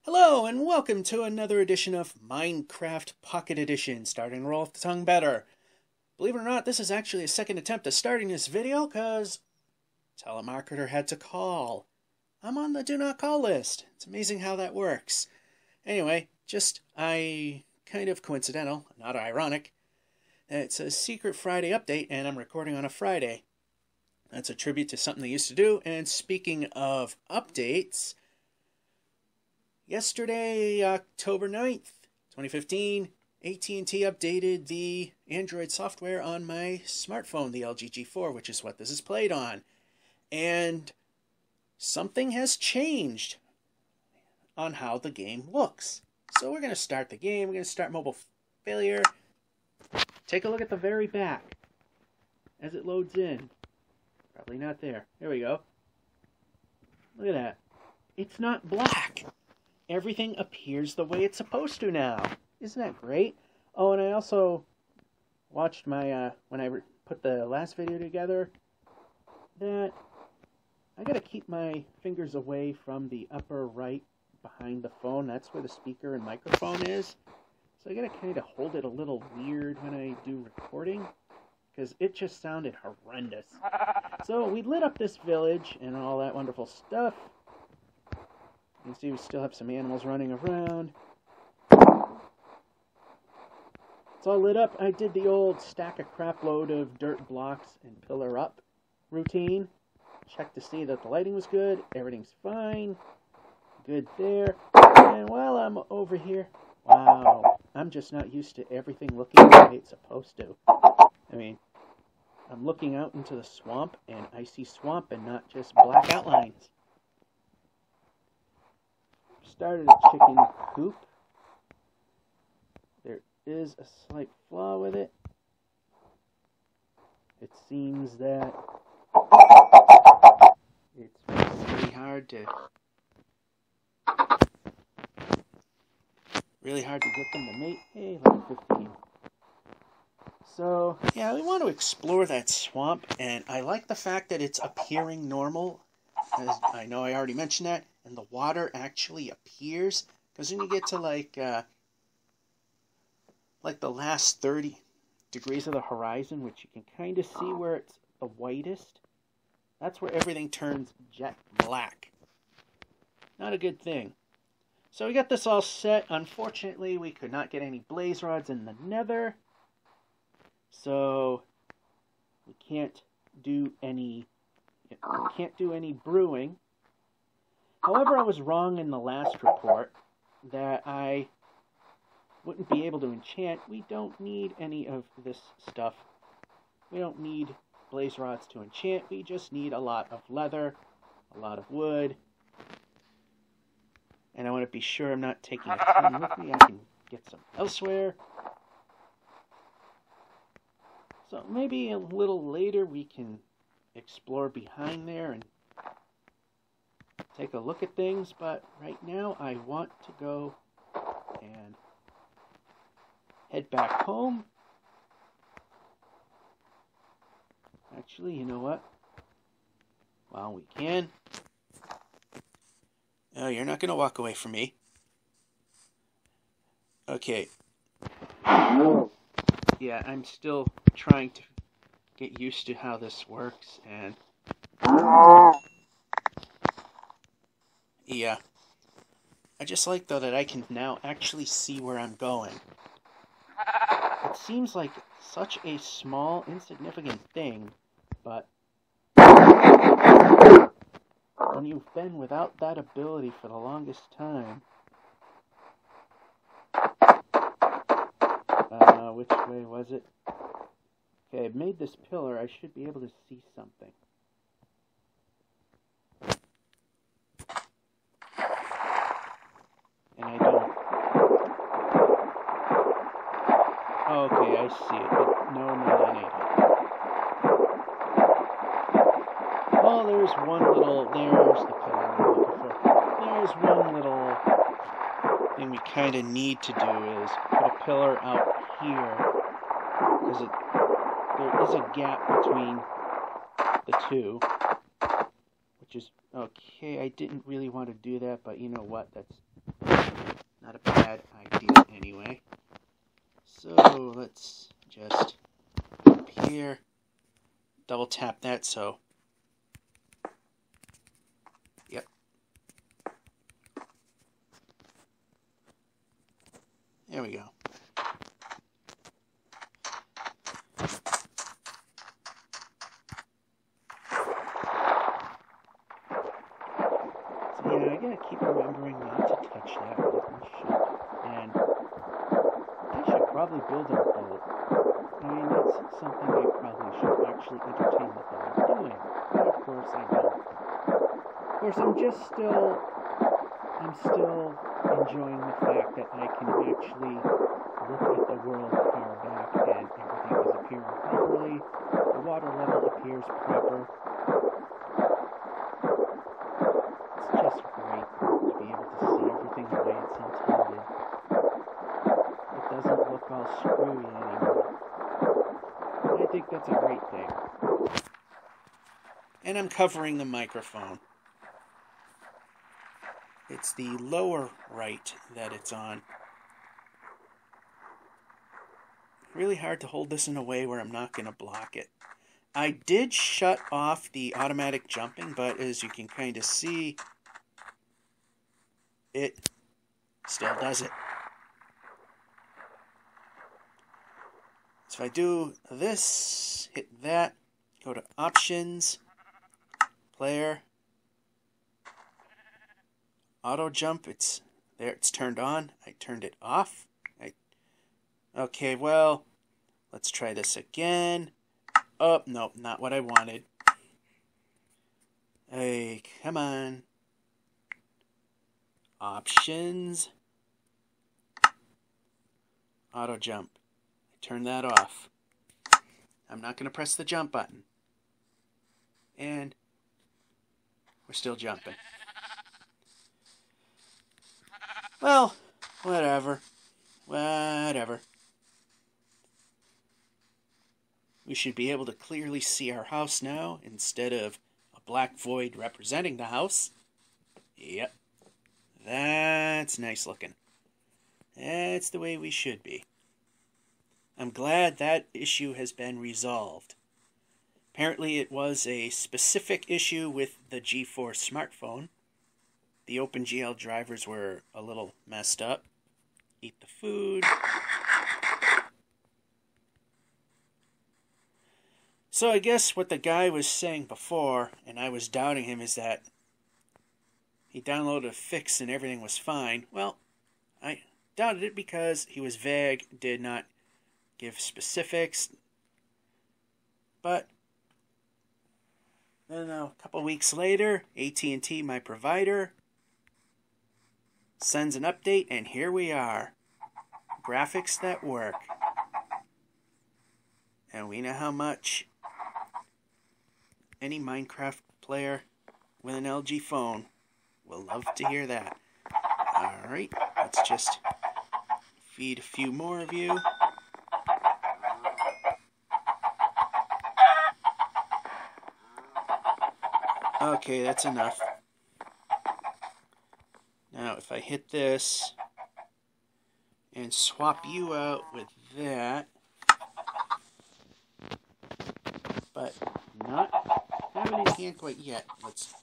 Hello and welcome to another edition of Minecraft Pocket Edition, starting to roll off the tongue better. Believe it or not, this is actually a second attempt at starting this video because telemarketer had to call. I'm on the do not call list. It's amazing how that works. Anyway, kind of coincidental, not ironic. It's a Secret Friday update and I'm recording on a Friday. That's a tribute to something they used to do. And speaking of updates, yesterday, October 9th, 2015, AT&T updated the Android software on my smartphone, the LG G4, which is what this is played on. And something has changed on how the game looks. So we're going to start the game. We're going to start mobile failure. Take a look at the very back as it loads in. Probably not there. There we go. Look at that. It's not black. Everything appears the way it's supposed to now. Isn't that great? Oh, and I also watched my, when I put the last video together, that I gotta keep my fingers away from the upper right behind the phone. That's where the speaker and microphone is. So I gotta kind of hold it a little weird when I do recording, because it just sounded horrendous. So we lit up this village and all that wonderful stuff. You can see we still have some animals running around. It's all lit up. I did the old stack a crap load of dirt blocks and pillar up routine. Check to see that the lighting was good. Everything's fine. Good there. And while I'm over here, wow, I'm just not used to everything looking the way it's supposed to. I mean, I'm looking out into the swamp and I see swamp and not just black outlines. Started a chicken coop. There is a slight flaw with it. It seems that it's really hard to get them to mate. Hey, level 15. So yeah, we want to explore that swamp, and I like the fact that it's appearing normal. As I know I already mentioned that. And the water actually appears, because when you get to like the last 30 degrees of the horizon, which you can kind of see where it's the whitest, that's where everything turns jet black. Not a good thing. So we got this all set. Unfortunately, we could not get any blaze rods in the Nether, so we can't do any brewing. However, I was wrong in the last report that I wouldn't be able to enchant. We don't need any of this stuff. We don't need blaze rods to enchant. We just need a lot of leather, a lot of wood. And I want to be sure I'm not taking a ton with me. I can get some elsewhere. So maybe a little later we can explore behind there and take a look at things, but right now I want to go and head back home. Actually, you know what? While we can. Oh, you're not going to walk away from me. Okay. Yeah, I'm still trying to get used to how this works, and yeah. I just like, though, that I can now actually see where I'm going. It seems like such a small, insignificant thing, but when you've been without that ability for the longest time... which way was it? Okay, I've made this pillar. I should be able to see something. And I don't. Okay, I see it. But no, not unable. Oh, there's one little. There's the pillar I'm looking for. There's one little thing we kind of need to do is put a pillar out here, because there is a gap between the two, which is okay. I didn't really want to do that, but you know what? That's Not a bad idea anyway. So let's just up here, double tap that so. Yep. There we go. So yeah, I gotta keep remembering not to touch that with my ship. And I should probably build a boat. I mean, that's something I probably should actually entertain the thought of doing. But of course I don't. Of course, I'm still enjoying the fact that I can actually look at the world far back and everything is appearing properly. The water level appears proper. It's just great to be able to see everything the way it's intended. It doesn't look all screwy anymore. I think that's a great thing. And I'm covering the microphone. It's the lower right that it's on. Really hard to hold this in a way where I'm not going to block it. I did shut off the automatic jumping, but as you can kind of see, it still does it. So if I do this, hit that, go to Options, Player, Auto Jump, it's there, it's turned on. I turned it off. Okay, well, let's try this again. Oh, no, not what I wanted. Hey, come on. Options. Auto jump. Turn that off. I'm not going to press the jump button. And we're still jumping. Well, whatever. Whatever. We should be able to clearly see our house now instead of a black void representing the house. Yep. That's nice looking. That's the way we should be. I'm glad that issue has been resolved. Apparently it was a specific issue with the G4 smartphone. The OpenGL drivers were a little messed up. Eat the food. So I guess what the guy was saying before, and I was doubting him, is that he downloaded a fix and everything was fine. Well, I doubted it because he was vague, did not give specifics. But then a couple weeks later, AT&T, my provider, sends an update, and here we are. Graphics that work. And we know how much any Minecraft player with an LG phone will love to hear that. Alright, let's just feed a few more of you. Okay, that's enough. Now, if I hit this and swap you out with that, but not have it in hand quite yet. Let's.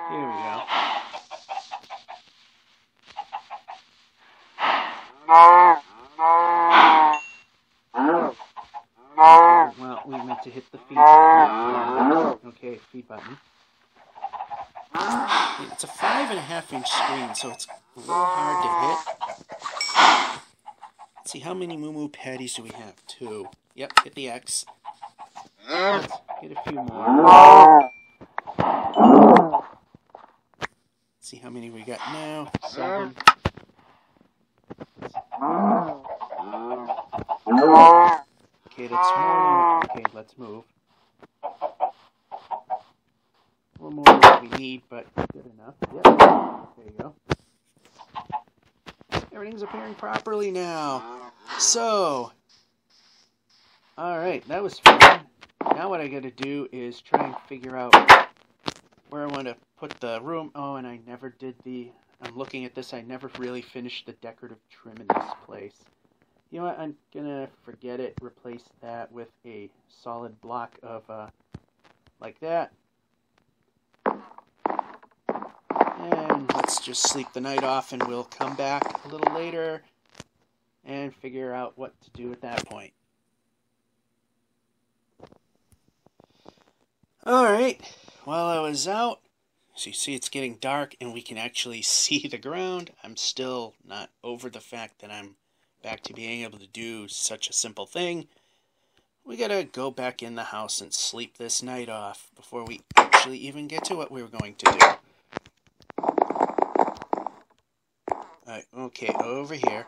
Here we go. Well, we meant to hit the feed button. Okay, feed button. It's a 5.5-inch screen, so it's a little hard to hit. Let's see, how many Moo patties do we have? 2. Yep, hit the X. Let's hit a few more. Let's see how many we got now. 7. Okay, that's more. Okay, let's move. A little more than what we need, but good enough. Yep. There you go. Everything's appearing properly now. So, alright, that was fun. Now what I gotta do is try and figure out where I want to put the room. Oh, and I never did I'm looking at this, I never really finished the decorative trim in this place. You know what, I'm gonna forget it, replace that with a solid block of, like that. And let's just sleep the night off, and we'll come back a little later and figure out what to do at that point. Alright, while I was out, so you see it's getting dark and we can actually see the ground. I'm still not over the fact that I'm back to being able to do such a simple thing. We gotta go back in the house and sleep this night off before we actually even get to what we were going to do. Alright, okay, over here.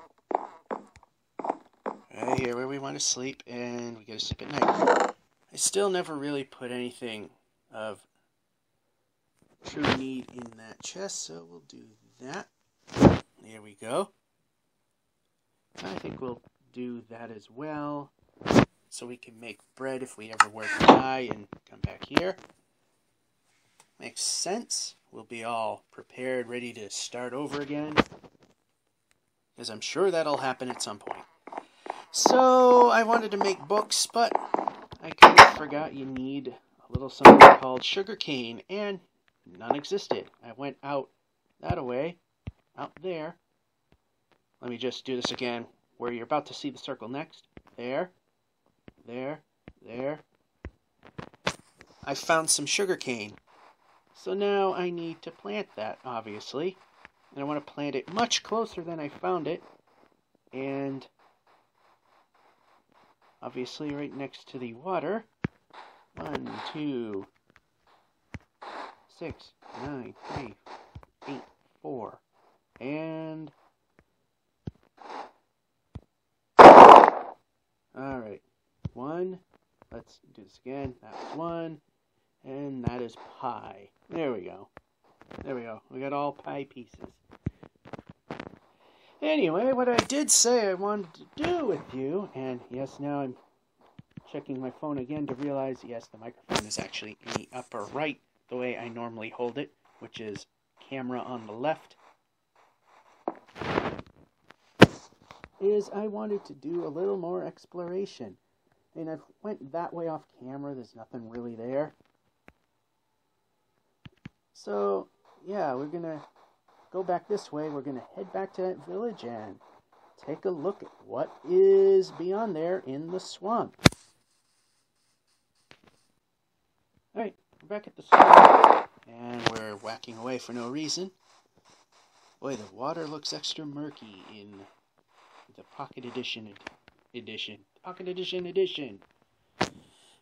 Right here where we want to sleep, and we gotta sleep at night. I still never really put anything of true need in that chest, so we'll do that. There we go. I think we'll do that as well, so we can make bread if we ever were to die and come back here. Makes sense. We'll be all prepared, ready to start over again, because I'm sure that'll happen at some point. So, I wanted to make books, but I kind of forgot you need a little something called sugarcane, and none existed. I went out that way, out there. Let me just do this again, where you're about to see the circle next. There, there, there. I found some sugarcane. So now I need to plant that, obviously. And I want to plant it much closer than I found it. And obviously right next to the water. 1, 2, 6, 9, 3, 8, 4. And alright. 1. Let's do this again. That's 1. And that is pie. There we go. There we go. We got all pie pieces. Anyway, what I did say I wanted to do with you, and yes, now I'm checking my phone again to realize, yes, the microphone is actually in the upper right, the way I normally hold it, which is camera on the left, is I wanted to do a little more exploration. And I went that way off camera, there's nothing really there. So, yeah, we're going to go back this way. We're going to head back to that village and take a look at what is beyond there in the swamp. Alright, we're back at the swamp, and we're whacking away for no reason. Boy, the water looks extra murky in the Pocket Edition. Pocket Edition edition.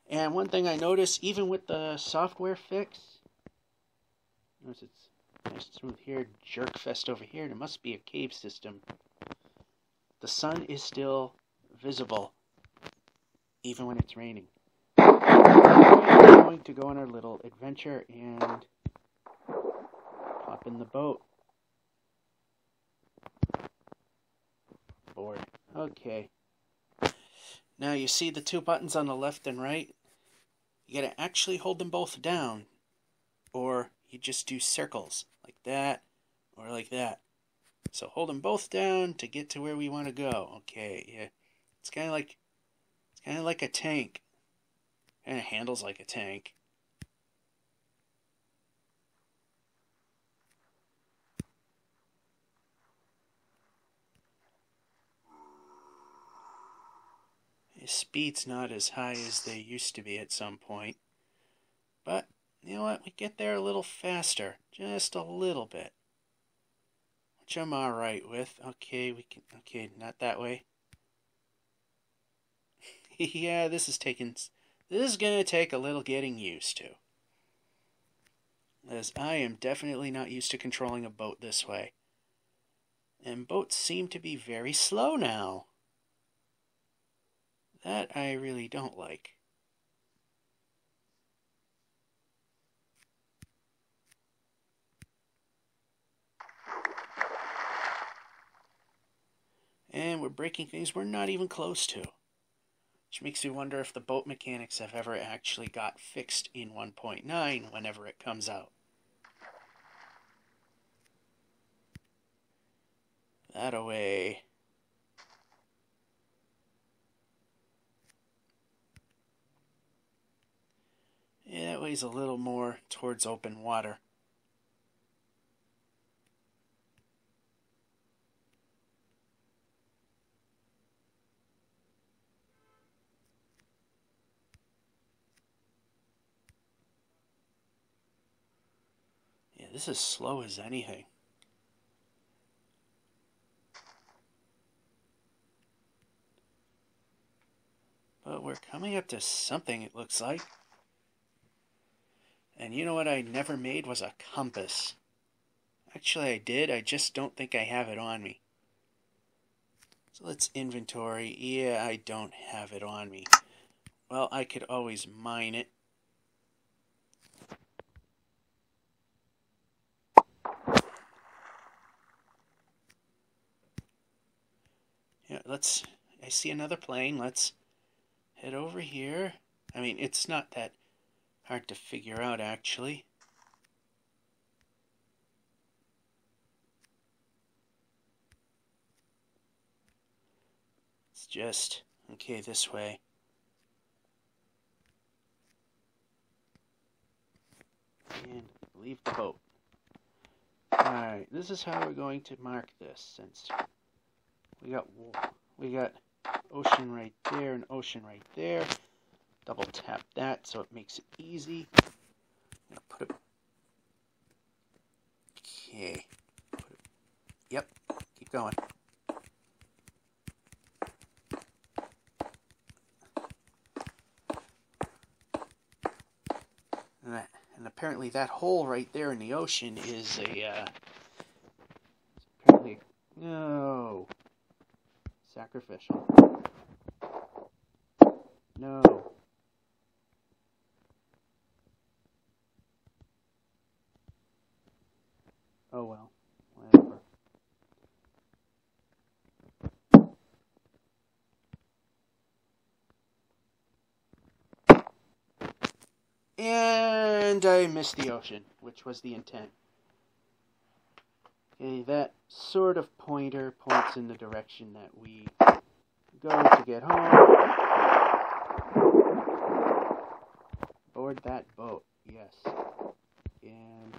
And one thing I noticed, even with the software fix, notice it's nice and smooth here, jerk fest over here, and it must be a cave system. The sun is still visible, even when it's raining. We're going to go on our little adventure and hop in the boat. Bored. Okay. Now you see the two buttons on the left and right? You gotta actually hold them both down, or you just do circles, like that, or like that. So hold them both down to get to where we want to go. Okay, yeah. It's kind of like a tank. Kind of handles like a tank. His speed's not as high as they used to be at some point. But, you know what? We get there a little faster. Just a little bit. Which I'm alright with. Okay, okay, not that way. Yeah, this is gonna take a little getting used to. As I am definitely not used to controlling a boat this way. And boats seem to be very slow now. That I really don't like. And we're breaking things we're not even close to. Which makes me wonder if the boat mechanics have ever actually got fixed in 1.9 whenever it comes out. that away. Yeah, that weighs a little more towards open water. Yeah, this is slow as anything. But we're coming up to something, it looks like. And you know what I never made was a compass. Actually, I did. I just don't think I have it on me. So let's inventory. Yeah, I don't have it on me. Well, I could always mine it. Yeah, I see another plane. Let's head over here. I mean, it's not that hard to figure out, actually. It's just, okay, this way. And leave the boat. Alright, this is how we're going to mark this, since we got ocean right there and ocean right there. Double tap that so it makes it easy. I'm gonna put it. Okay. Yep. Keep going. And apparently that hole right there in the ocean is apparently no sacrificial. No. Oh well, whatever. And I missed the ocean, which was the intent. Okay, that sort of pointer points in the direction that we go to get home. Board that boat, yes. And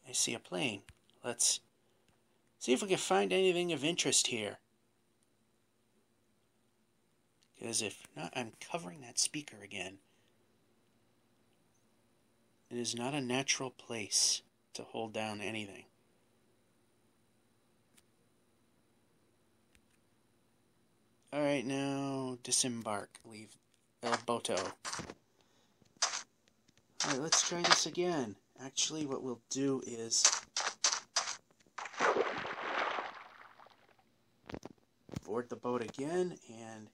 I see a plane. Let's see if we can find anything of interest here. Because if not, I'm covering that speaker again. It is not a natural place to hold down anything. Alright, now disembark. Leave El Boto. Alright, let's try this again. Actually, what we'll do is board the boat again and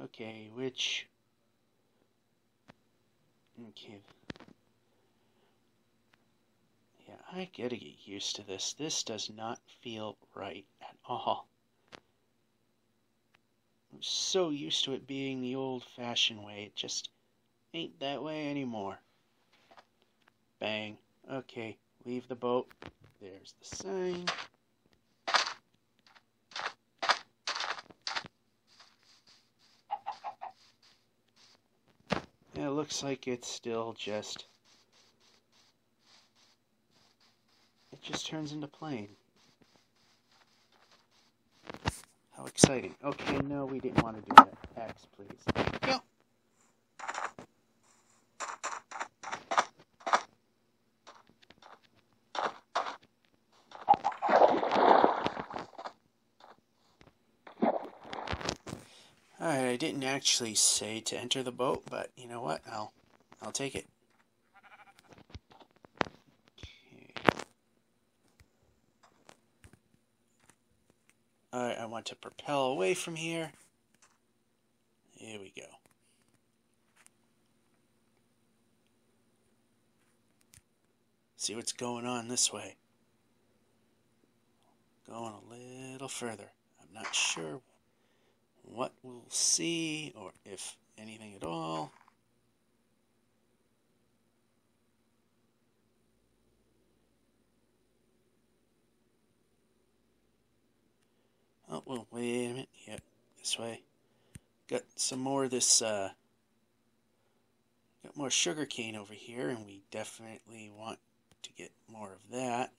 okay, which okay. Yeah, I gotta get used to this. This does not feel right at all. I'm so used to it being the old-fashioned way. It just ain't that way anymore. Bang. Okay, leave the boat. There's the sign. Yeah, it looks like it's still just... It just turns into plane. How exciting. Okay, no, we didn't want to do that. X, please. Go! Alright, I didn't actually say to enter the boat, but you know what? I'll take it. Okay. Alright, I want to propel away from here. Here we go. See what's going on this way. Going a little further. I'm not sure what we'll see, or if anything at all. Oh, well, wait a minute. Yep, this way. Got some more of this, got more sugar cane over here, and we definitely want to get more of that.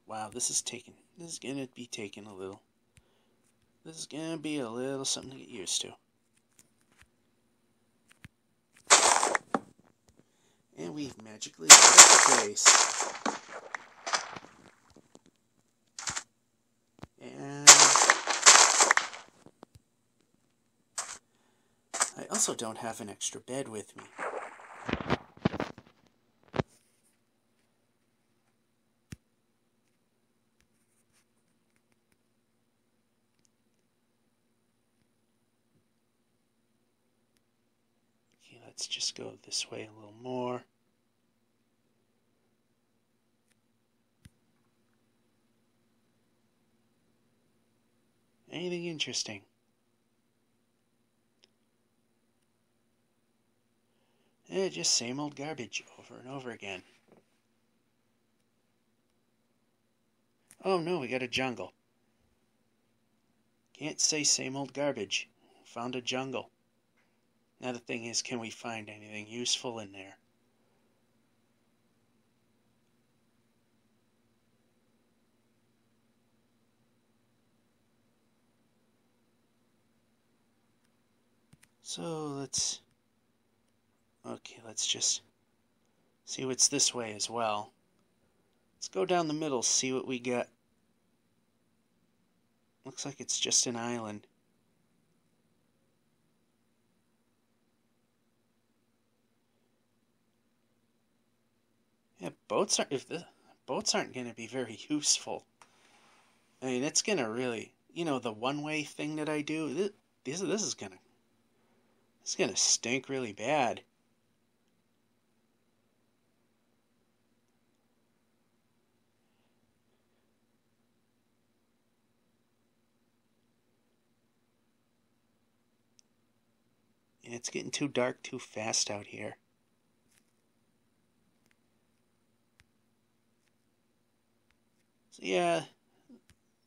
Wow, this is gonna be taking a little. This is gonna be a little something to get used to. And we've magically lit up the place. And I also don't have an extra bed with me. Okay, let's just go this way a little more. Anything interesting? Just same old garbage over and over again. Oh no, we got a jungle. Can't say same old garbage. Found a jungle. Now the thing is, can we find anything useful in there? So let's just see what's this way as well. Let's go down the middle, see what we get. Looks like it's just an island. Yeah, if the boats aren't going to be very useful. I mean, it's going to really, the one-way thing that I do, this is going to stink really bad. And it's getting too dark too fast out here. So yeah,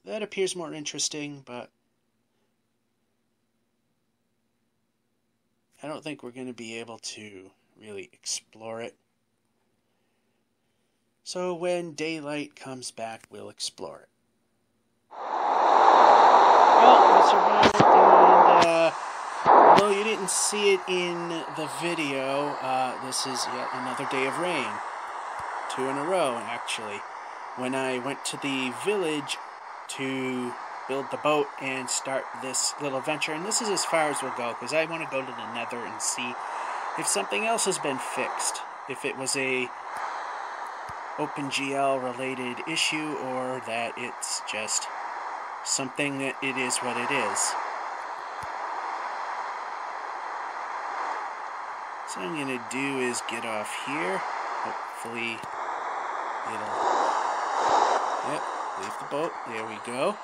that appears more interesting, but I don't think we're going to be able to really explore it. So when daylight comes back, we'll explore it. Well, we survived, and although you didn't see it in the video, this is yet another day of rain. 2 in a row, actually. When I went to the village to build the boat and start this little venture, and this is as far as we'll go, because I want to go to the Nether and see if something else has been fixed. If it was a OpenGL related issue, or that it's just something that it is what it is. So what I'm going to do is get off here. Hopefully it'll... Yep, leave the boat. There we go.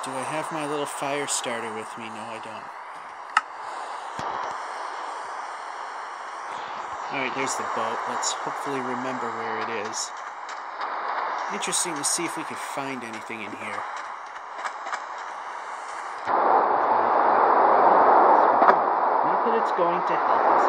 Do I have my little fire starter with me? No, I don't. Alright, there's the boat. Let's hopefully remember where it is. Interesting to see if we can find anything in here. Not that it's going to help us.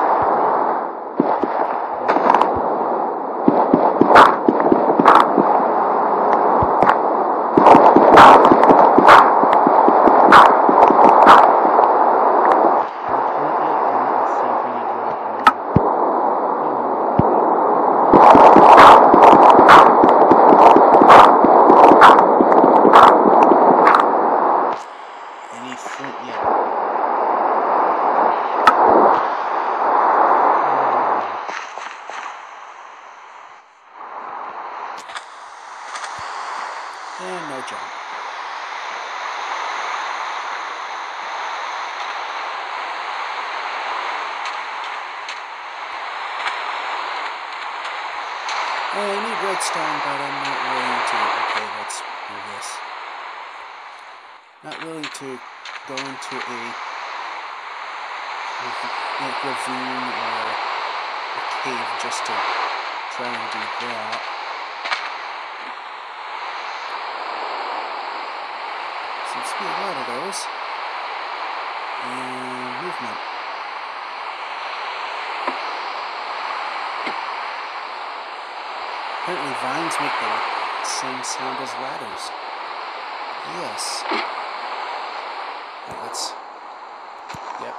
Well, I need redstone, but I'm not willing to... Okay, let's do this. Not willing to go into a ravine or a cave just to try and do that. Seems to be a lot of those. And movement. Apparently vines make the same sound as ladders. Yes. Let's... Yep.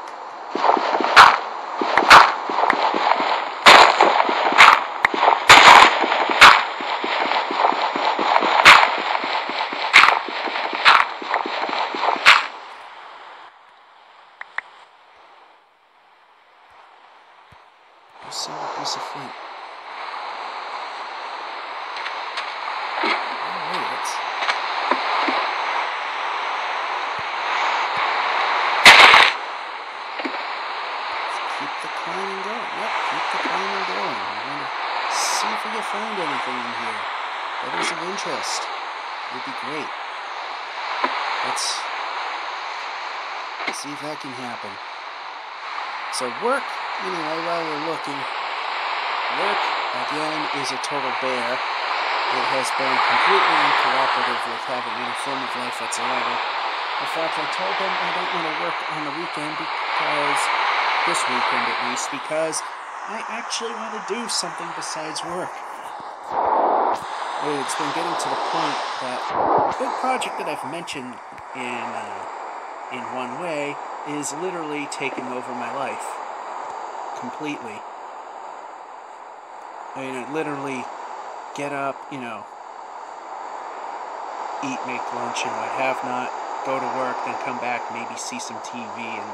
A single piece of flint. Alright, let's... keep the climbing going. Yep, keep the climbing going. I want to see if we can find anything in here that is of interest. It would be great. Let's see if that can happen. So work, anyway, while we're looking, work, again, is a total bear. It has been completely uncooperative with having any form of life whatsoever. In fact, I told them I don't want to work on the weekend because, this weekend at least, because I actually want to do something besides work. It's been getting to the point that a big project that I've mentioned in one way is literally taking over my life. Completely. I mean, I literally get up, you know, eat, make lunch and what have not, go to work, then come back, maybe see some TV, and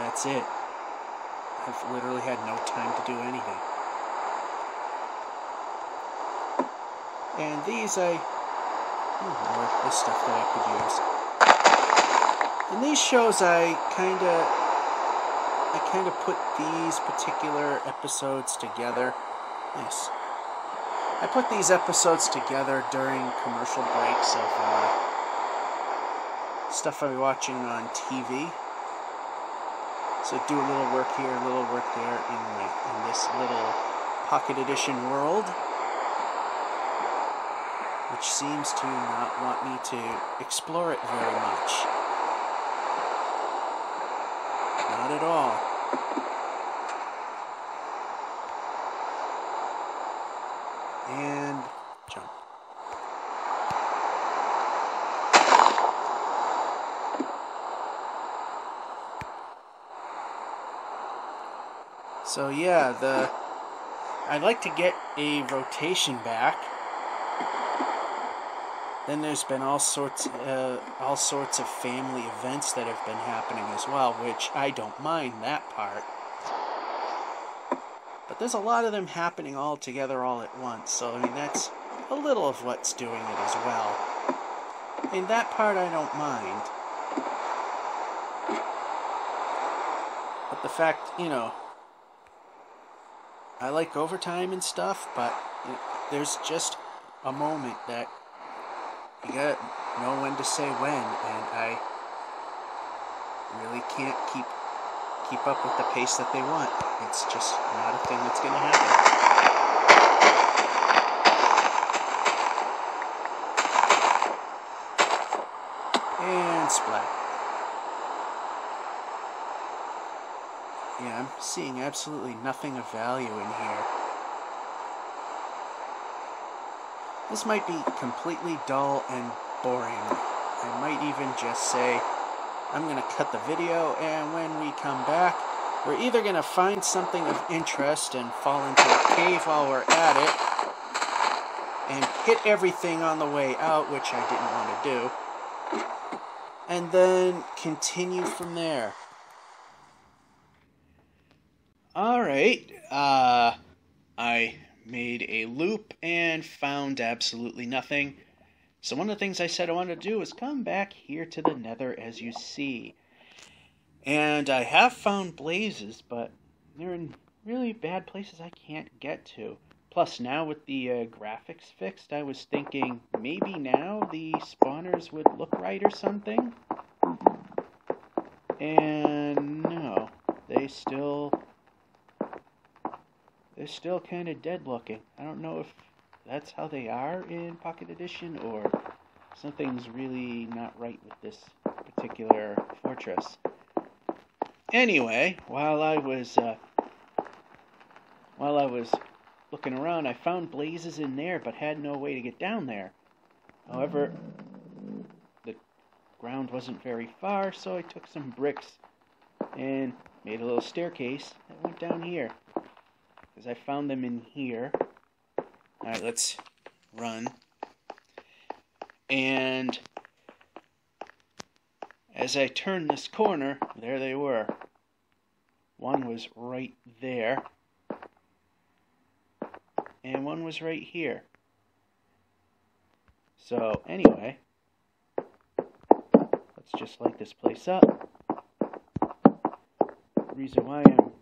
that's it. I've literally had no time to do anything. And these Lord, this stuff that I could use. In these shows, I kind of put these particular episodes together. Nice. I put these episodes together during commercial breaks of stuff I'm watching on TV. So do a little work here, a little work there in this little Pocket Edition world, which seems to not want me to explore it very much. Not at all. And jump. So yeah, I'd like to get a rotation back. Then there's been all sorts of family events that have been happening as well, which I don't mind that part. But there's a lot of them happening all together all at once, so I mean that's a little of what's doing it as well. I mean that part I don't mind. But the fact, you know, I like overtime and stuff, but there's just a moment that you gotta know when to say when, and I really can't keep up with the pace that they want. It's just not a thing that's gonna happen. And splat. Yeah, I'm seeing absolutely nothing of value in here. This might be completely dull and boring. I might even just say, I'm going to cut the video, and when we come back, we're either going to find something of interest and fall into a cave while we're at it, and hit everything on the way out, which I didn't want to do, and then continue from there. Alright, I made a loop and found absolutely nothing. So one of the things I said I wanted to do is come back here to the Nether, as you see. And I have found blazes, but they're in really bad places I can't get to. Plus, now with the graphics fixed, I was thinking maybe now the spawners would look right or something. And no, they're still kind of dead looking. I don't know if that's how they are in Pocket Edition or something's really not right with this particular fortress. Anyway, while I was looking around, I found blazes in there, but had no way to get down there. However, the ground wasn't very far, so I took some bricks and made a little staircase that went down here. Because I found them in here. Alright, let's run. And as I turned this corner, there they were. One was right there. And one was right here. So, anyway, let's just light this place up. The reason why I'm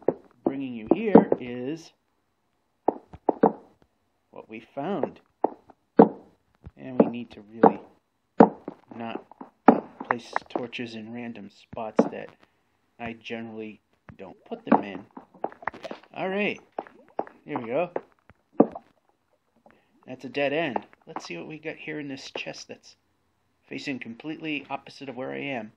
bringing you here is what we found. And we need to really not place torches in random spots that I generally don't put them in. Alright, here we go. That's a dead end. Let's see what we got here in this chest that's facing completely opposite of where I am.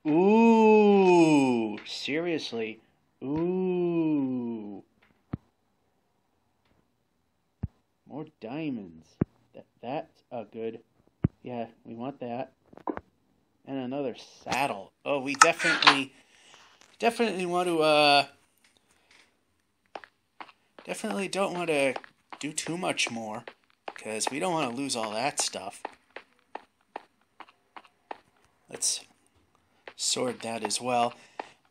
Ooh, seriously. Ooh. More diamonds. That's a good... Yeah, we want that. And another saddle. Oh, we definitely want to, definitely don't want to do too much more, because we don't want to lose all that stuff. Let's sort that as well.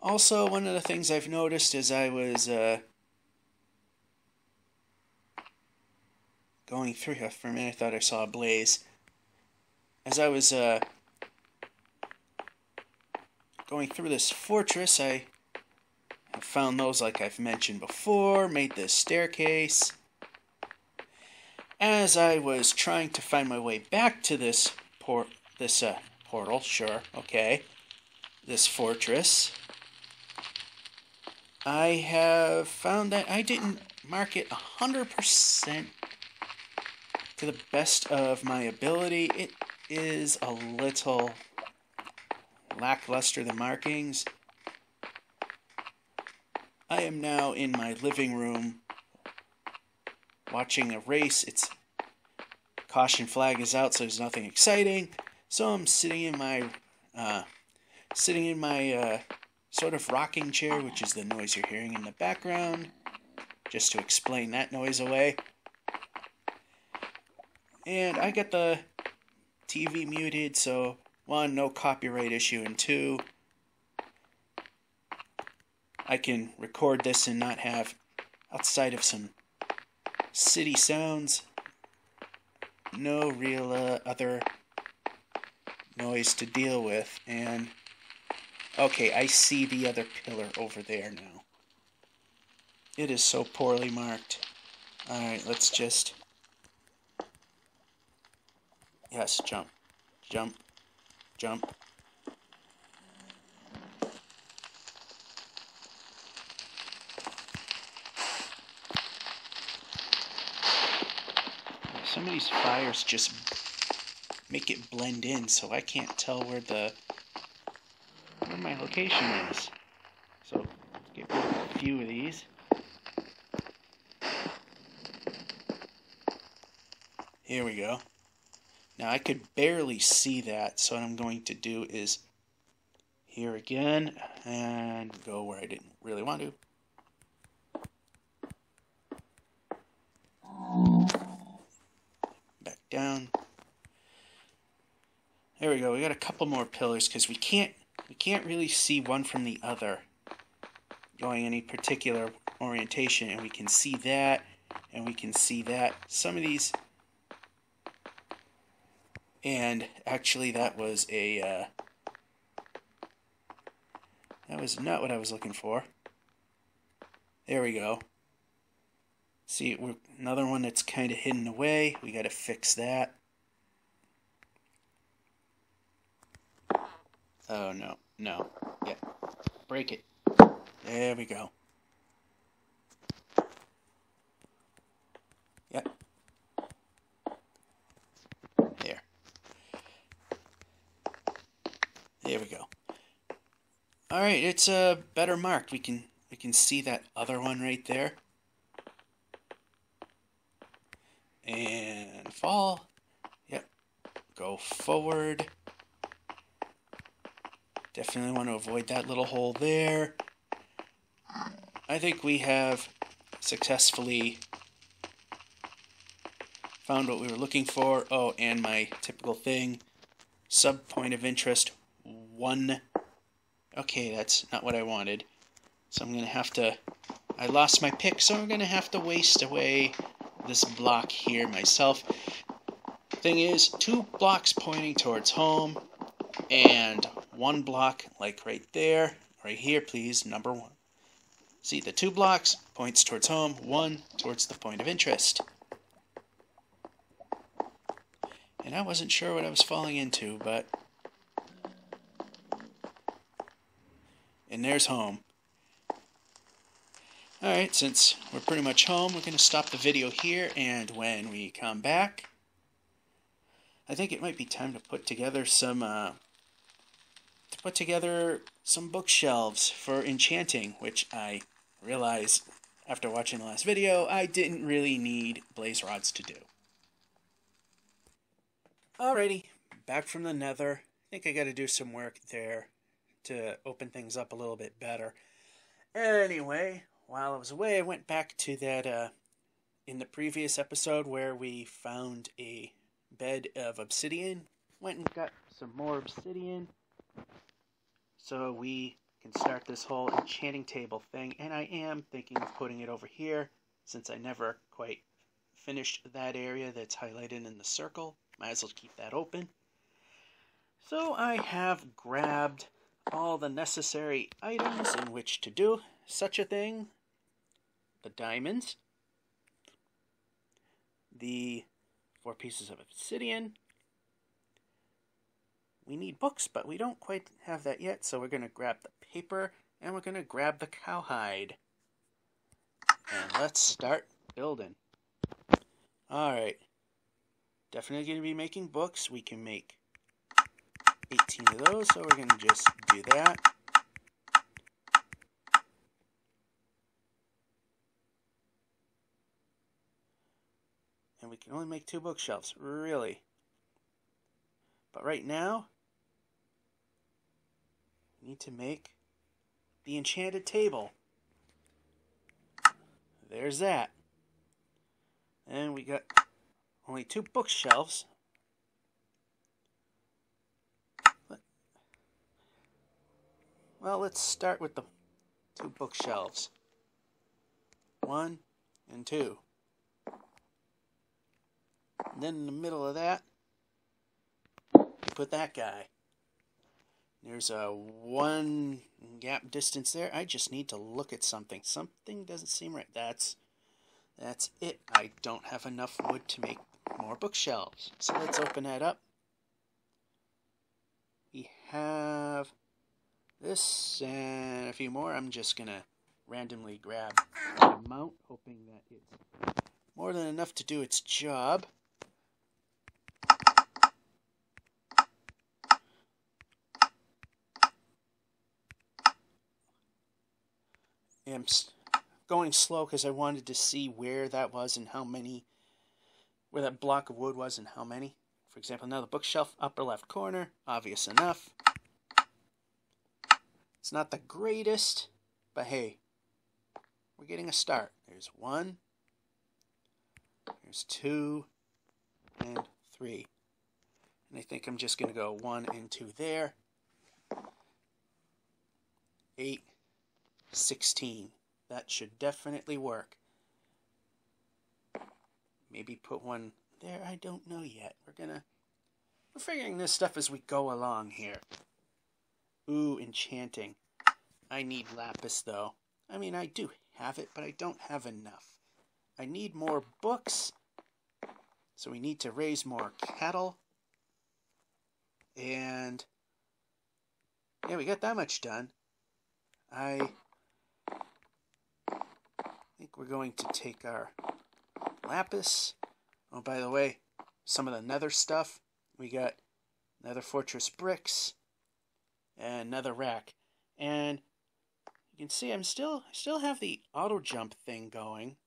Also, one of the things I've noticed as I was going through here, for a minute I thought I saw a blaze. As I was going through this fortress, I found those like I've mentioned before, made this staircase. As I was trying to find my way back to this portal, sure, okay, this fortress, I have found that I didn't mark it 100% to the best of my ability. It is a little lackluster, the markings. I am now in my living room watching a race. It's caution flag is out, so there's nothing exciting. So I'm sitting in my sort of rocking chair, which is the noise you're hearing in the background, just to explain that noise away. And I got the TV muted, so one, no copyright issue, and two, I can record this and not have, outside of some city sounds, no real other noise to deal with. And okay, I see the other pillar over there now. It is so poorly marked. Alright, let's just... Yes, jump. Jump. Jump. Some of these fires just make it blend in, so I can't tell where my location is. So let's get rid of a few of these. Here we go. Now I could barely see that, so what I'm going to do is here again and go where I didn't really want to. Back down. There we go. We got a couple more pillars because we can't really see one from the other going any particular orientation, and we can see that, and we can see that. Some of these, and actually that was that was not what I was looking for. There we go. See, another one that's kind of hidden away. We got to fix that. Oh, no. No. Yeah. Break it. There we go. Yep. There. There we go. All right, it's better marked. We can see that other one right there. And fall. Yep. Go forward. Definitely want to avoid that little hole there. I think we have successfully found what we were looking for. Oh, and my typical thing. Sub point of interest 1. Okay, that's not what I wanted. So I'm going to have to... I lost my pick, so I'm going to have to waste away this block here myself. Thing is, 2 blocks pointing towards home, and 1 block, like right there, right here, please, number 1. See, the 2 blocks points towards home, 1 towards the point of interest. And I wasn't sure what I was falling into, but... And there's home. Alright, since we're pretty much home, we're going to stop the video here, and when we come back, I think it might be time to put together some bookshelves for enchanting, which I realize after watching the last video I didn't really need blaze rods to do. Alrighty, back from the Nether. I think I got to do some work there to open things up a little bit better. Anyway, while I was away, I went back to that in the previous episode where we found a bed of obsidian. Went and got some more obsidian so we can start this whole enchanting table thing. And I am thinking of putting it over here since I never quite finished that area that's highlighted in the circle. Might as well keep that open. So I have grabbed all the necessary items in which to do such a thing. The diamonds, the 4 pieces of obsidian. We need books, but we don't quite have that yet, so we're going to grab the paper, and we're going to grab the cowhide. And let's start building. Alright. Definitely going to be making books. We can make 18 of those, so we're going to just do that. And we can only make 2 bookshelves, really. But right now, we need to make the enchanted table. There's that. And we got only 2 bookshelves. Well, let's start with the 2 bookshelves. 1 and 2. And then in the middle of that, you put that guy. There's a 1 gap distance there. I just need to look at something. Something doesn't seem right. That's it. I don't have enough wood to make more bookshelves. So let's open that up. We have this and a few more. I'm just going to randomly grab an amount, hoping that it's more than enough to do its job. I'm going slow because I wanted to see where that was and how many, where that block of wood was and how many. For example, now the bookshelf, upper left corner, obvious enough. It's not the greatest, but hey, we're getting a start. There's 1, there's 2, and 3. And I think I'm just going to go 1 and 2 there. 8, 16. That should definitely work. Maybe put 1 there. I don't know yet. We're figuring this stuff as we go along here. Ooh, enchanting. I need lapis though. I mean, I do have it, but I don't have enough. I need more books, so we need to raise more cattle. And yeah, we got that much done. I think we're going to take our lapis. Oh, by the way, some of the nether stuff. We got nether fortress bricks and nether rack. And you can see I still have the auto jump thing going.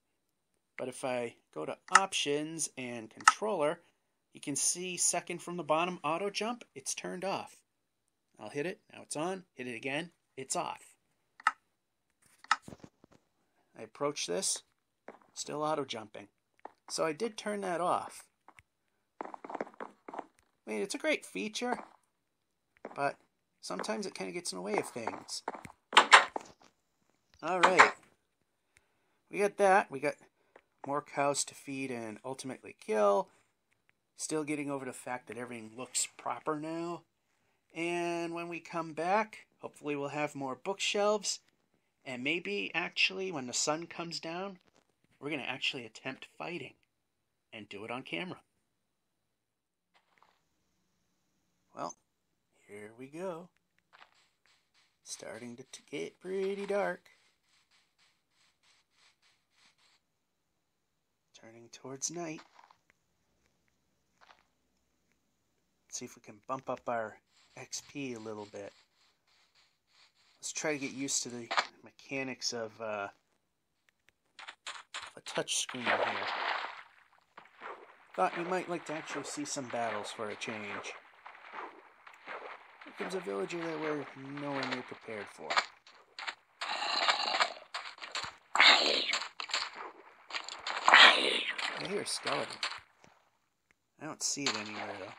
But if I go to options and controller, you can see second from the bottom auto jump, it's turned off. I'll hit it, now it's on, hit it again, it's off. I approach this, still auto jumping. So I did turn that off. I mean, it's a great feature, but sometimes it kind of gets in the way of things. Alright, we got that, we got more cows to feed and ultimately kill. Still getting over the fact that everything looks proper now. And when we come back, hopefully we'll have more bookshelves. And maybe actually when the sun comes down, we're going to actually attempt fighting. And do it on camera. Well, here we go. Starting to get pretty dark. Turning towards night. Let's see if we can bump up our XP a little bit. Let's try to get used to the mechanics of a touch screen here. Thought you might like to actually see some battles for a change. Here comes a villager that we're nowhere near prepared for. I hear a skeleton. I don't see it anywhere though.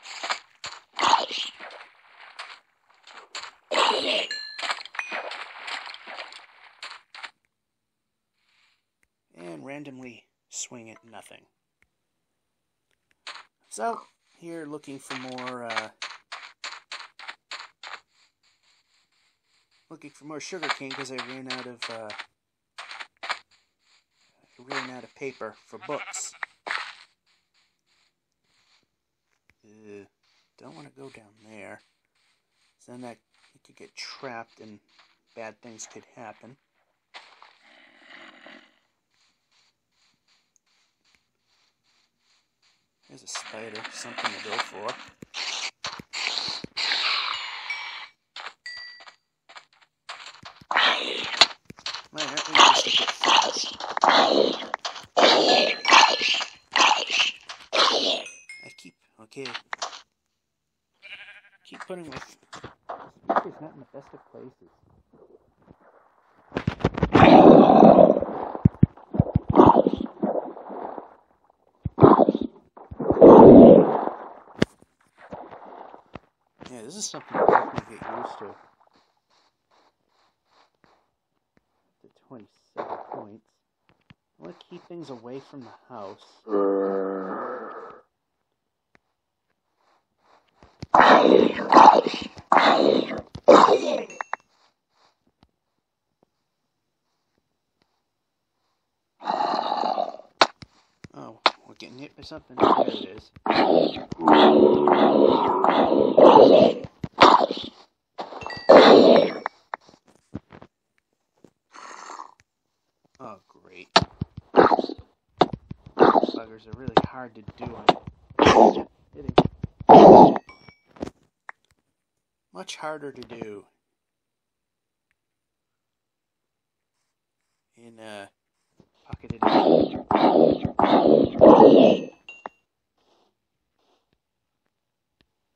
And randomly swing at nothing. So, here looking for more sugarcane because I ran out of paper for books. Don't want to go down there. So then that you could get trapped and bad things could happen. There's a spider, something to go for. Man, that thing just a bit fast. Keep putting my speaker's not in the best of places. Yeah, this is something I definitely get used to. To 27 points. I want to keep things away from the house. Oh, we're getting hit by something. There it is. Oh, great. Buggers are really hard to do on hitting. Much harder to do in pocketed.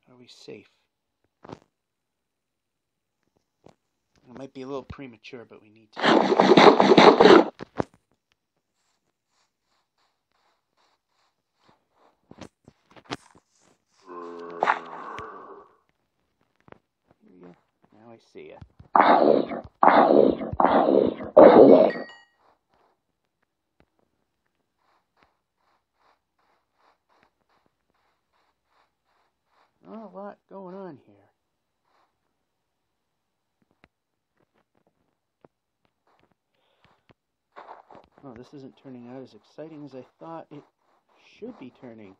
Are we safe? It might be a little premature, but we need to. Here we go. Now I see ya. Not a lot going on here. Oh, this isn't turning out as exciting as I thought it should be turning.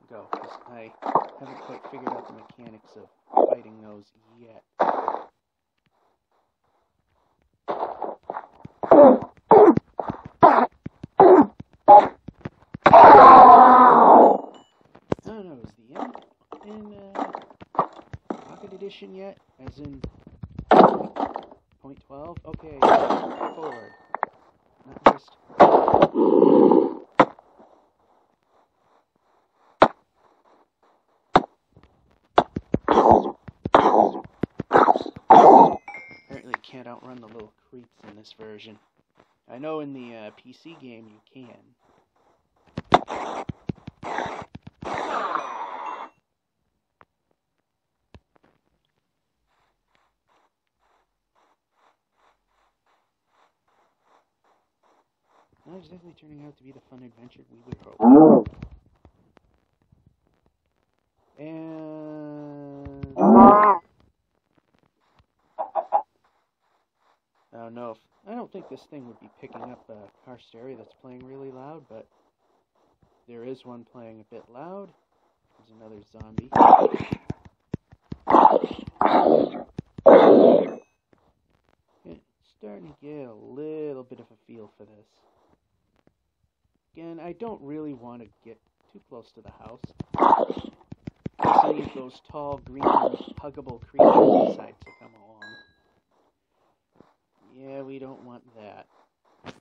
Go, because I haven't quite figured out the mechanics of fighting those yet. I don't know, is the end in Pocket Edition yet? As in 0.12? Okay, forward. Not just... Apparently can't outrun the little creeps in this version. I know in the PC game you can. Not exactly turning out to be the fun adventure we would hope. And... I don't think this thing would be picking up a car stereo that's playing really loud, but there is one playing a bit loud. There's another zombie. It's starting to get a little bit of a feel for this. Again, I don't really want to get too close to the house. There's any of those tall, green, huggable creatures decide to come along. Yeah, we don't want that. Okay,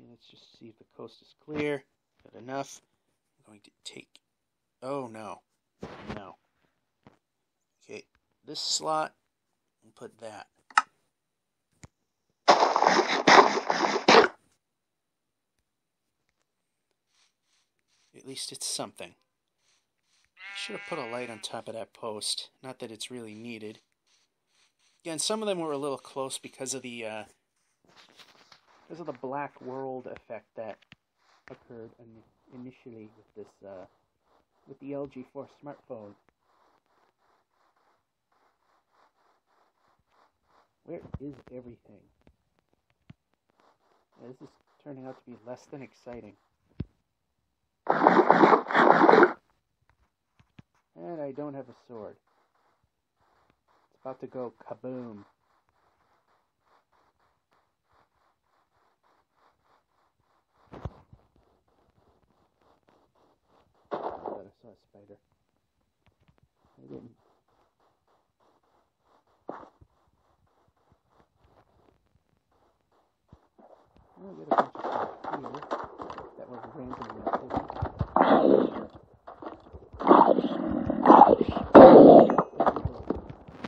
let's just see if the coast is clear. Good enough. I'm going to take... Oh, no. No. Okay, this slot, and put that. At least it's something. I should have put a light on top of that post. Not that it's really needed. Again, some of them were a little close because of the black world effect that occurred initially with this with the LG4 smartphone. Where is everything? Yeah, this is turning out to be less than exciting. And I don't have a sword. It's about to go kaboom. I thought I saw a spider. I didn't. I'll get a bunch of stuff here that was randomly activated.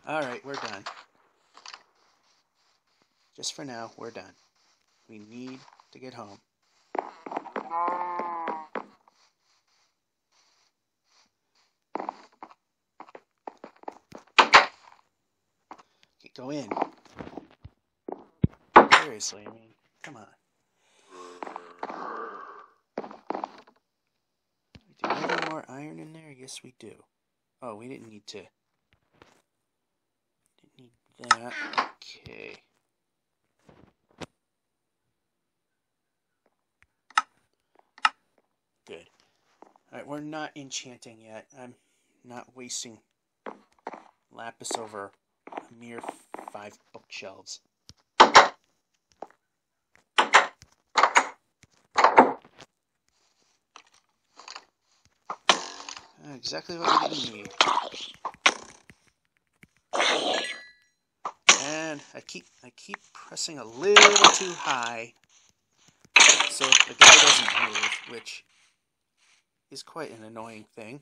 Alright, we're done. Just for now, we're done. We need to get home. Okay, go in. Seriously, I mean, come on. Do we have any more iron in there? Yes, we do. Oh, we didn't need to. Didn't need that. Okay. Good. Alright, we're not enchanting yet. I'm not wasting lapis over a mere 5 bookshelves. Exactly what we didn't need. And I keep pressing a little too high so the guy doesn't move, which is quite an annoying thing.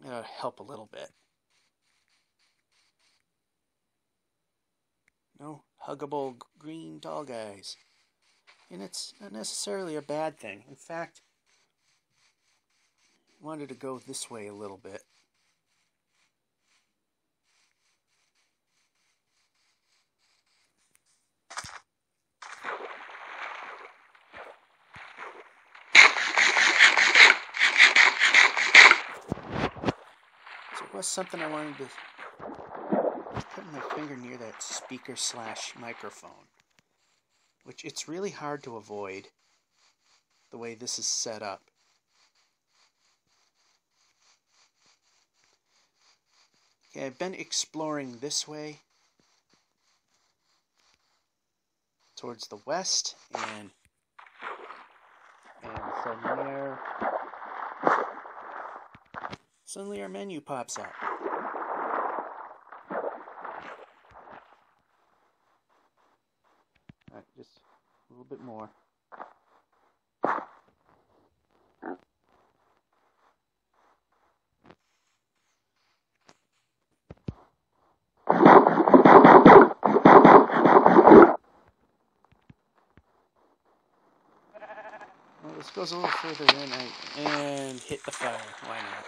That'll help a little bit. No huggable green tall guys. And it's not necessarily a bad thing. In fact, I wanted to go this way a little bit. So it was something I wanted to put my finger near that speaker / microphone, which it's really hard to avoid the way this is set up. Okay, I've been exploring this way towards the west, and from there, suddenly our menu pops up. Alright, just a little bit more. Well, this goes a little further in, and hit the fire. Why not?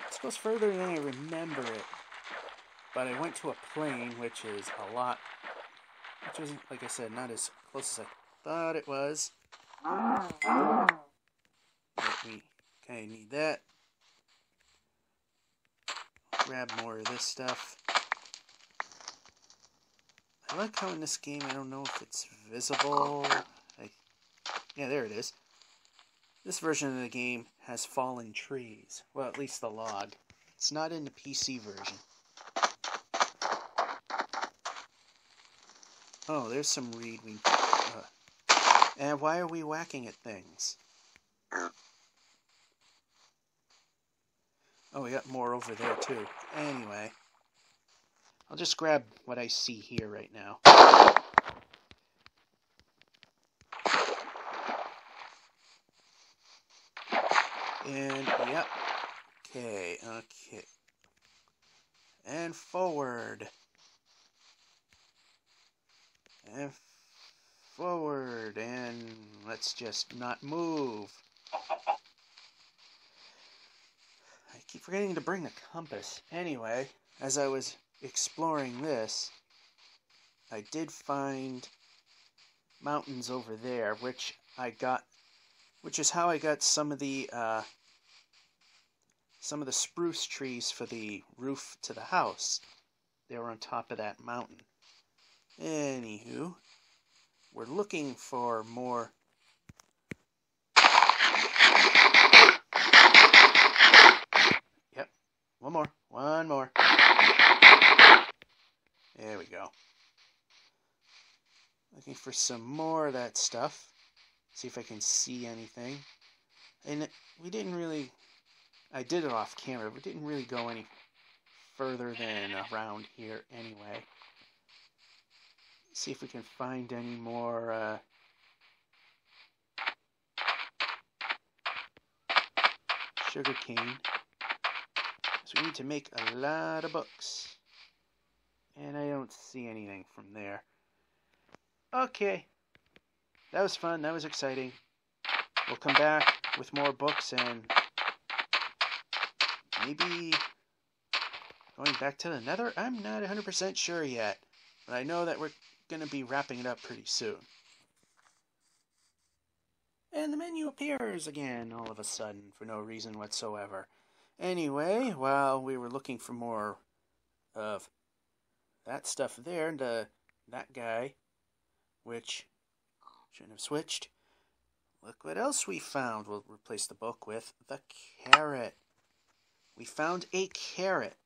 This goes further than I remember it, but I went to a plane, which is a lot, which isn't, like I said, not as close as I thought it was. But we kind of need that. Grab more of this stuff. I like how in this game, I don't know if it's visible. Yeah, there it is. This version of the game has fallen trees. Well, at least the log. It's not in the PC version. Oh, there's some reed. And why are we whacking at things? Oh, we got more over there too. Anyway, I'll just grab what I see here right now. And, yep. Okay. And forward. And forward. And let's just not move. I keep forgetting to bring the compass. Anyway, as I was exploring this, I did find mountains over there, which is how I got some of the spruce trees for the roof to the house. They were on top of that mountain. Anywho, we're looking for more. Yep, one more. There we go. Looking for some more of that stuff. See if I can see anything. And we didn't really, I did it off camera, but didn't really go any further than around here anyway. See if we can find any more sugar cane. So we need to make a lot of books. And I don't see anything from there. Okay. That was fun. That was exciting. We'll come back with more books and maybe going back to the Nether. I'm not 100% sure yet, but I know that we're going to be wrapping it up pretty soon. And the menu appears again all of a sudden for no reason whatsoever. Anyway, while we were looking for more of that stuff there, and that guy, which shouldn't have switched. Look what else we found. We'll replace the book with the carrot. We found a carrot.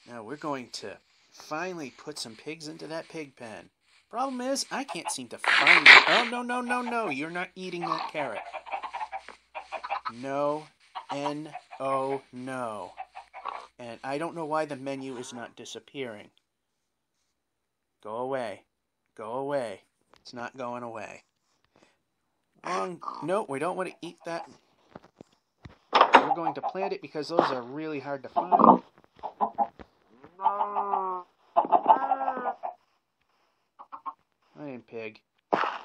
Now we're going to finally put some pigs into that pig pen. Problem is, I can't seem to find it. Oh, no. You're not eating that carrot. No. N-O, no. And I don't know why the menu is not disappearing. Go away. Go away. It's not going away. No, we don't want to eat that. We're going to plant it because those are really hard to find. pig. Yeah,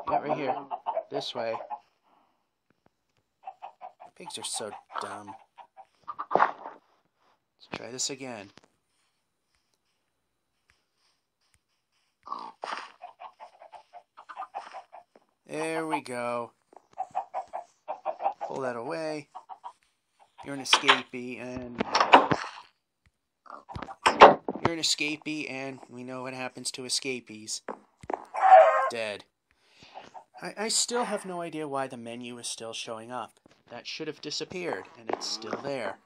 right here. This way. Pigs are so dumb. Let's try this again. There we go. Pull that away. You're an escapee, and we know what happens to escapees. Dead. I still have no idea why the menu is still showing up. That should have disappeared, and it's still there.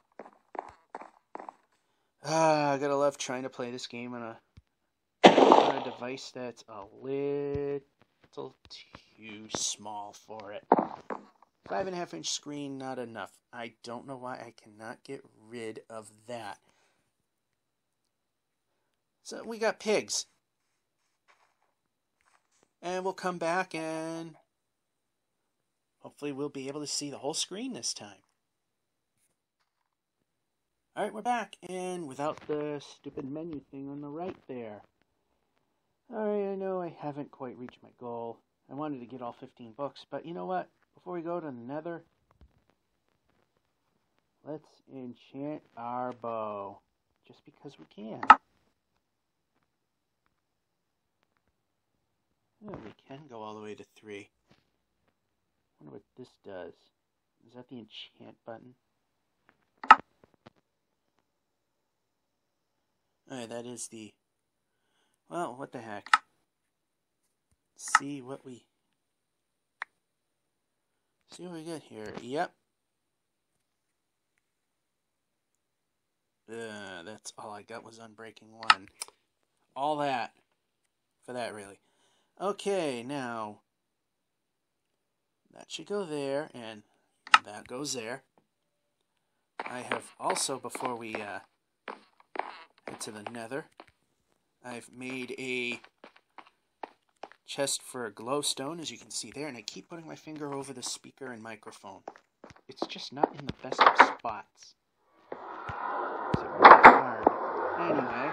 I gotta love trying to play this game on a device that's a little too small for it. 5.5-inch screen, not enough. I don't know why I cannot get rid of that. So we got pigs. And we'll come back and hopefully we'll be able to see the whole screen this time. Alright, we're back, and without the stupid menu thing on the right there. Alright, I know I haven't quite reached my goal. I wanted to get all 15 books, but you know what? Before we go to the Nether, let's enchant our bow. Just because we can. Oh, we can go all the way to 3. I wonder what this does. Is that the enchant button? Alright, that is the... Well, what the heck. See what we get here. Yep. That's all I got was Unbreaking 1. All that. For that, really. Okay, now... That should go there, and that goes there. I have also, before we head to the Nether, I've made a chest for a glowstone, as you can see there, and I keep putting my finger over the speaker and microphone. It's just not in the best of spots. It's really hard. Anyway,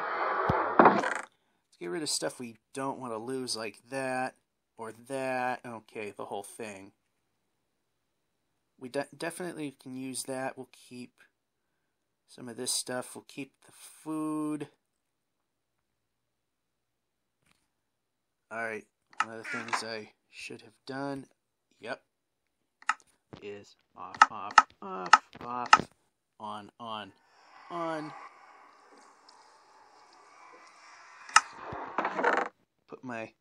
let's get rid of stuff we don't want to lose, like that, or that. Okay, the whole thing. We definitely can use that. We'll keep some of this stuff. We'll keep the food. Alright, one of the things I should have done, yep, is off, off, off, off, on, on, on. Put my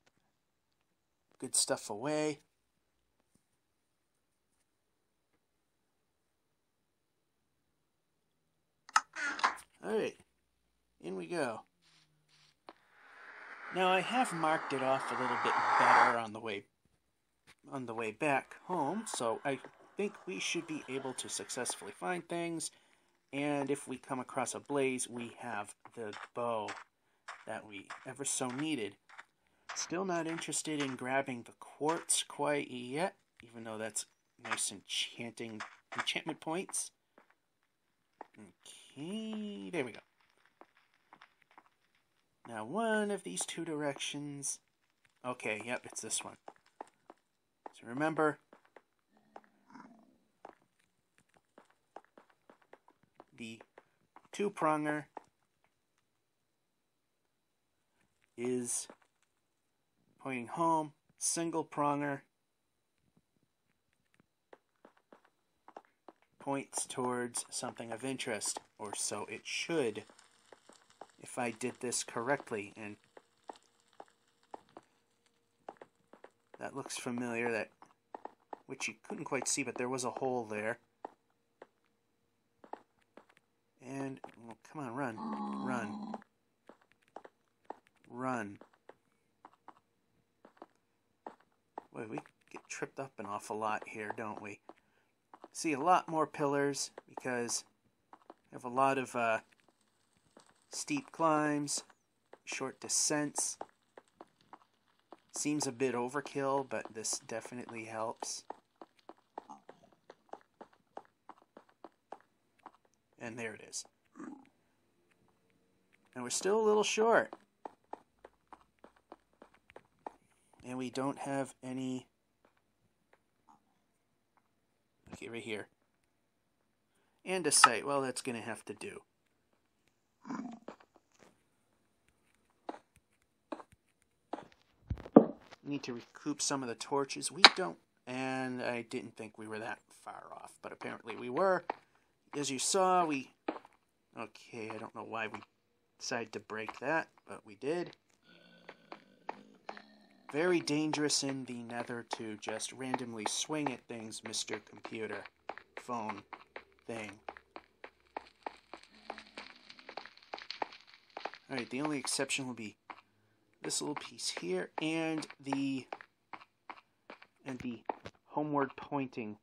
good stuff away. Alright, in we go. Now I have marked it off a little bit better on the way back home, so I think we should be able to successfully find things, and if we come across a blaze, we have the bow that we ever so needed. Still not interested in grabbing the quartz quite yet, even though that's nice enchantment points. Okay, there we go. Now one of these two directions. Okay, yep, it's this one. So remember, the two-pronger is pointing home, single-pronger points towards something of interest, or so it should, if I did this correctly. And that looks familiar, which you couldn't quite see, but there was a hole there. And, well, come on, run, run, run. Boy, we get tripped up an awful lot here, don't we? See a lot more pillars because we have a lot of steep climbs, short descents. Seems a bit overkill, but this definitely helps. And there it is. And we're still a little short. And we don't have any... Okay, right here. And a site. Well, that's going to have to do. Need to recoup some of the torches. We don't, and I didn't think we were that far off, but apparently we were. As you saw, okay, I don't know why we decided to break that, but we did. Very dangerous in the Nether to just randomly swing at things, Mr. Computer phone thing. Alright, the only exception will be this little piece here and the homeward pointing.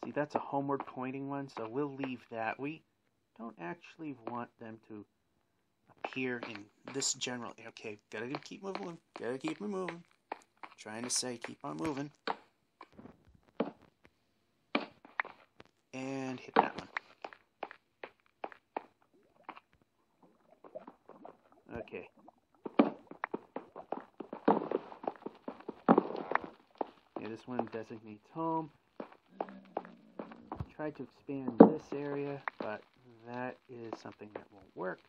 See, that's a homeward pointing one, so we'll leave that. We don't actually want them to appear in this general... Okay, gotta keep moving. Gotta keep moving. Trying to say, keep on moving. And hit that one. Okay. Yeah, this one designates home. Tried to expand this area, but that is something that won't work.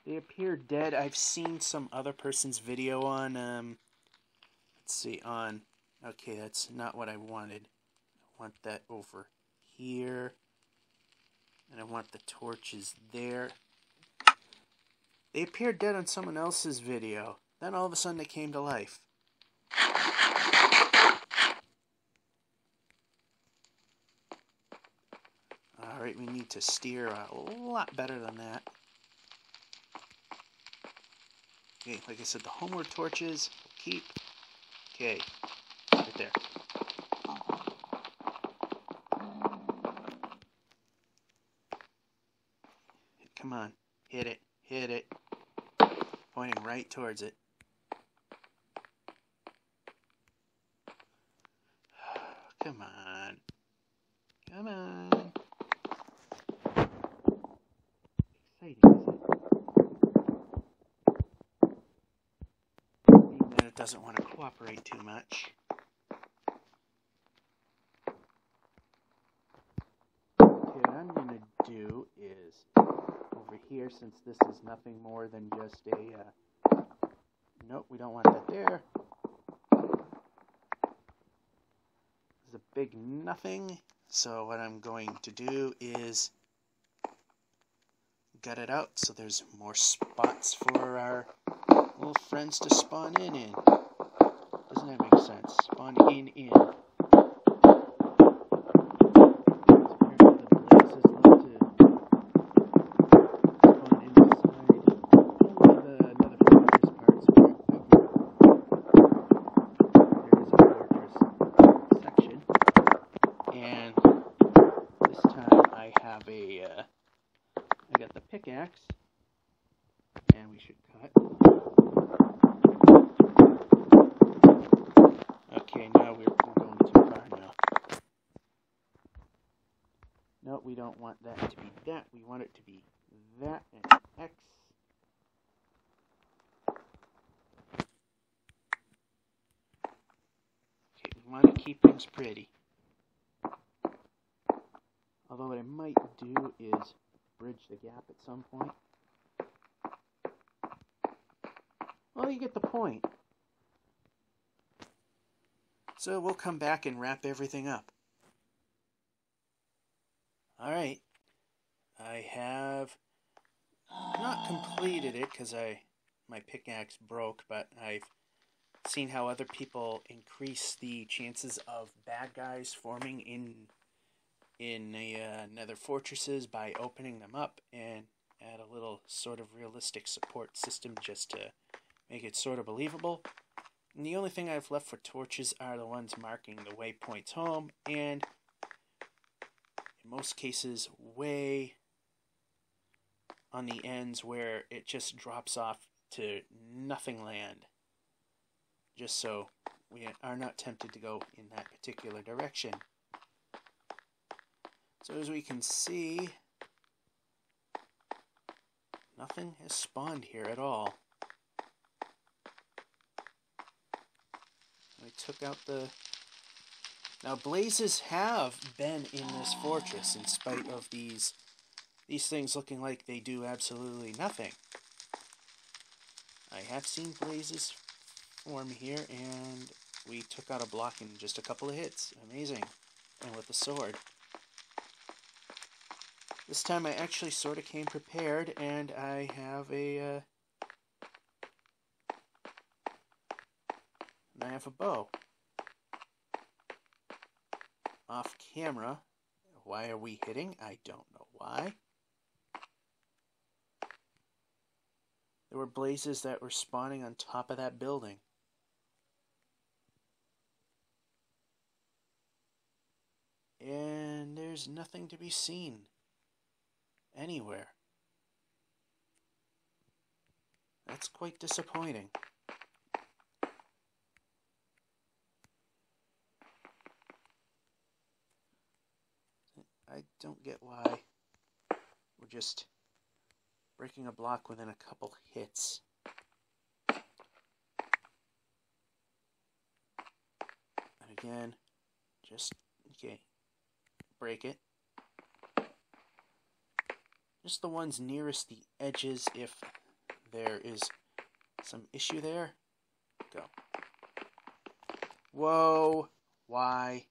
They appear dead. I've seen some other person's video on, let's see, on, okay, that's not what I wanted. I want that over here. And I want the torches there. They appeared dead on someone else's video. Then all of a sudden they came to life. Alright, we need to steer a lot better than that. Okay, like I said, the homeward torches will keep. Okay, right there. Come on, hit it, hit it. Pointing right towards it. Come on. Come on. Exciting, isn't it? Being that it doesn't want to cooperate too much. Okay, what I'm going to do is, over here, since this is nothing more than just a, nope, we don't want that there. This is a big nothing, so what I'm going to do is gut it out so there's more spots for our little friends to spawn in. Doesn't that make sense? Spawn in. I got the pickaxe, and we should cut. Okay, now we're going too far now. No, we don't want that to be that. We want it to be that and X. Okay, we want to keep things pretty. Although what I might do is bridge the gap at some point. Well, you get the point. So we'll come back and wrap everything up. Alright. I have not completed it because my pickaxe broke, but I've seen how other people increase the chances of bad guys forming in Nether fortresses by opening them up and add a little sort of realistic support system just to make it sort of believable. And the only thing I've left for torches are the ones marking the waypoints home, and in most cases way on the ends where it just drops off to nothing land, just so we are not tempted to go in that particular direction. So as we can see, Nothing has spawned here at all. I took out the... Now, blazes have been in this fortress in spite of these things looking like they do absolutely nothing. I have seen blazes form here, and we took out a block in just a couple of hits. Amazing. And with the sword. This time I actually sort of came prepared, and I have a bow. Off camera. Why are we hitting? I don't know why. There were blazes that were spawning on top of that building. And there's nothing to be seen anywhere. That's quite disappointing. I don't get why we're just breaking a block within a couple hits. And again, just, okay, break it. Just the ones nearest the edges, if there is some issue there. Go. Whoa, why?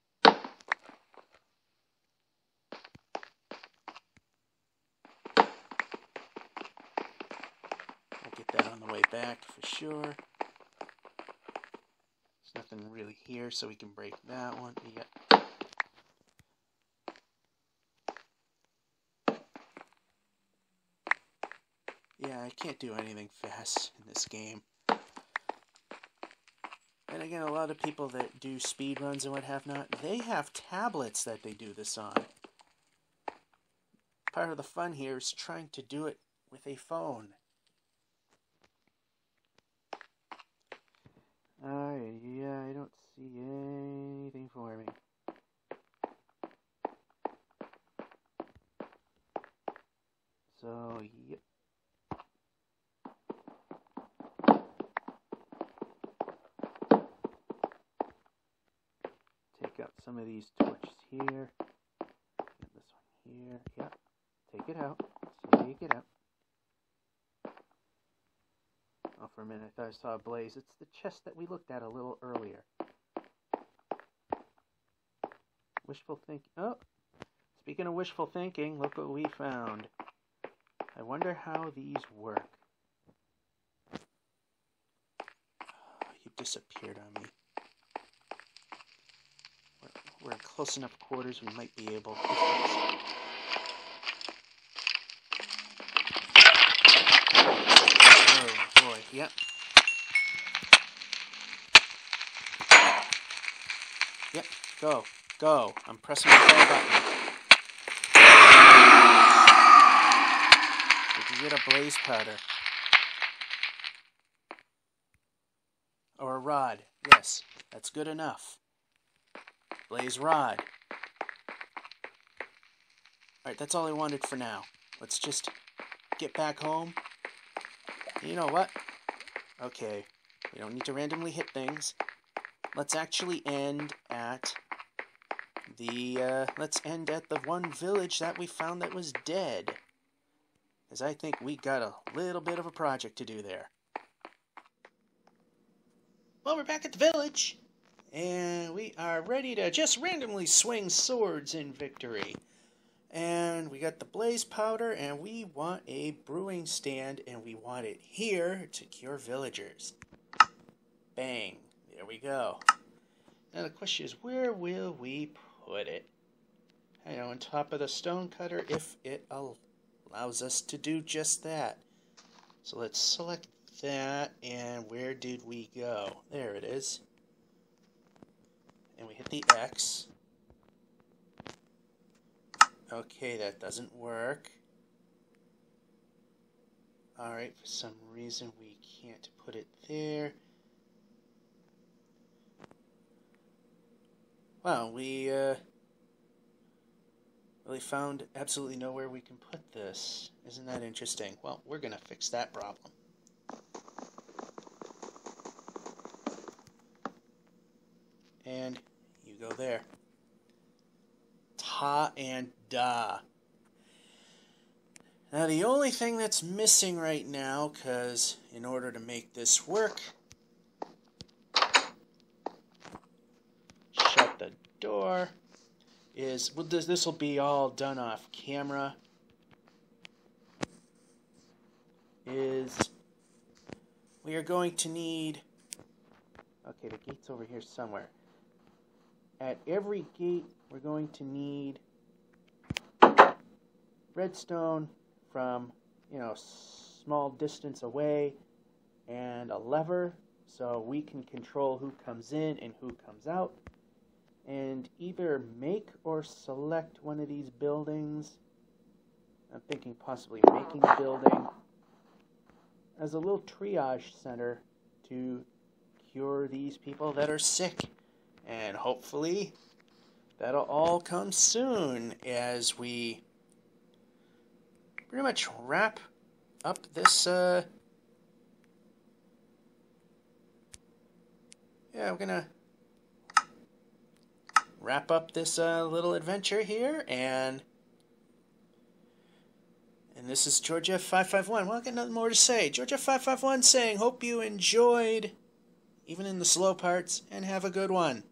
That on the way back for sure. There's nothing really here, so we can break that one. Yep. Yeah, I can't do anything fast in this game. And again, a lot of people that do speed runs and what have not, they have tablets that they do this on. Part of the fun here is trying to do it with a phone. Yeah, I don't see anything for me. So, yep. Take out some of these torches here. Get this one here. Yep. Take it out. Take it out. Oh, for a minute I thought I saw a blaze. It's the chest that we looked at a little earlier. Wishful thinking. Oh! Speaking of wishful thinking, look what we found. I wonder how these work. Oh, you disappeared on me. We're in close enough quarters we might be able to... Oh boy, yep. Yep, go. Go. I'm pressing the bell button. Did you get a blaze powder? Or a rod. Yes, that's good enough. Blaze rod. Alright, that's all I wanted for now. Let's just get back home. You know what? Okay, we don't need to randomly hit things. Let's actually end at the, let's end at the one village that we found that was dead. Because I think we got a little bit of a project to do there. Well, we're back at the village. And we are ready to just randomly swing swords in victory. And we got the blaze powder, and we want a brewing stand, and we want it here to cure villagers. Bang. There we go. Now the question is, where will we put it? You know, on top of the stone cutter, if it allows us to do just that. So let's select that, and where did we go? There it is. And we hit the X. Okay, that doesn't work. Alright, for some reason we can't put it there. Well, Really found absolutely nowhere we can put this. Isn't that interesting? Well, we're going to fix that problem. And you go there. Ta and da. Now the only thing that's missing right now, because in order to make this work, shut the door, is, well, this will be all done off camera, is we are going to need, okay, the gate's over here somewhere. At every gate, we're going to need redstone from, small distance away, and a lever so we can control who comes in and who comes out, and either make or select one of these buildings. I'm thinking possibly making a building as a little triage center to cure these people that are sick. And hopefully that'll all come soon as we pretty much wrap up this, we're gonna wrap up this little adventure here, and this is George F551. Well, I got nothing more to say. George F551 saying, hope you enjoyed, even in the slow parts, and have a good one.